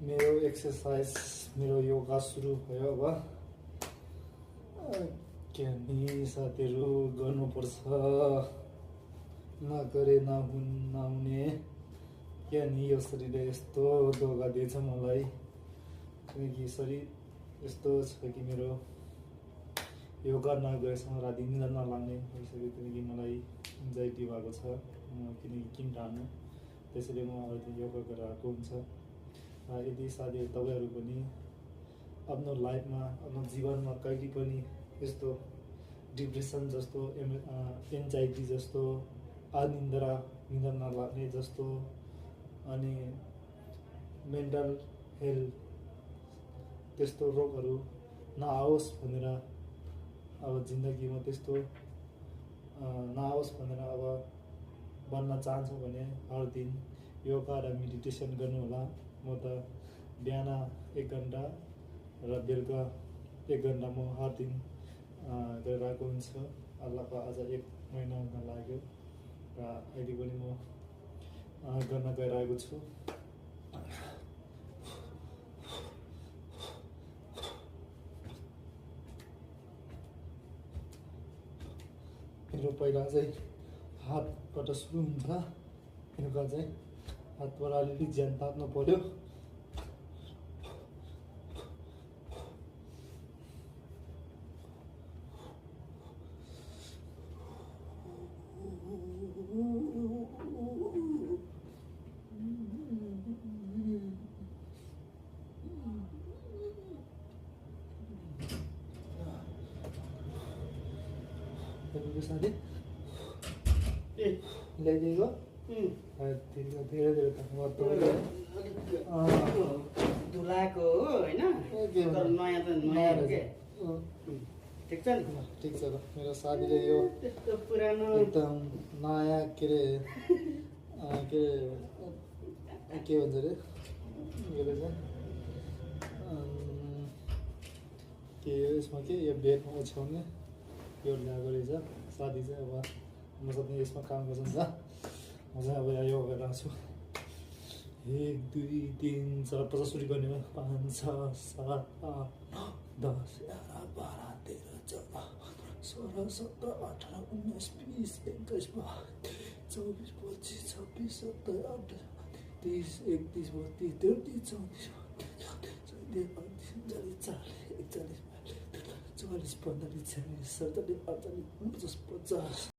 मेरो एक्सर्साइज मेरो योगा सुरु भयो अब के नि साथीहरू गर्नुपर्छ नगरे नहुने के नि यो शरीरले यस्तो धोका दिएछ मलाई किनकि शरीर यस्तो छ कि मेरो योगा नगरेसम्म राति निद्रा नलाग्ने भइसक्यो किनकि मलाई एन्जाइटी भएको छ किनकि किन ठान्नु त्यसैले म अहिले योगा गरेर आएको हुन्छ यदि साथीहरू तपाईँहरू पनि आफ्नो लाइफमा आफ्नो जीवनमा कहिले पनि यस्तो डिप्रेसन जस्तो एन्जाइटी जस्तो निद्रा नलाग्ने जस्तो अनि मेन्टल हेल्थ त्यस्तो रोगहरू नआओस् भनेर अब जिन्दगीमा त्यस्तो नआओस् भनेर अब भन्न चाहन्छु भने हर दिन योगा र मेडिटेसन गर्नु होला म त बिहान 1 घन्टा र बेलुका 1 घन्टा म हर दिन गरिरहेको हुन्छु अल्लाहको आज 1 महिना हुन लाग्यो र अहिले पनि म गर्न गइरहेको छु मेरो पहिला चाहिँ हातबाट सुरु हुन्छ योगा चाहिँ हातबाट अलिअलि ज्यान ताप्नु पर्यो साथी ल्याइदिएको धेरै धेरै धन्यवाद धुलाको हो होइन नयाँ त नयाँ हो के ठिक छ नि ठिक छ ल मेरो साथीले यो त्यस्तो पुरानो एकदम नयाँ के अरे के भन्छ अरे यसले चाहिँ के यसमा के यो बेडमा ओछ्याउने यो ल्याएको रहेछ साथी चाहिँ अब मसँग यसमा काम गर्छ नि त म चाहिँ अब यहाँ यो गरिरहेको छु 1 2 3 4 50 सुरु गर्ने 5 6 7 8 9 10 11 12 13 14 16 17 18 19 20 21 22 24 25 26 27 28 30 31 32 33 34 35 40 45 46 47 48 49 50 51 52 53 54 55 60 60 50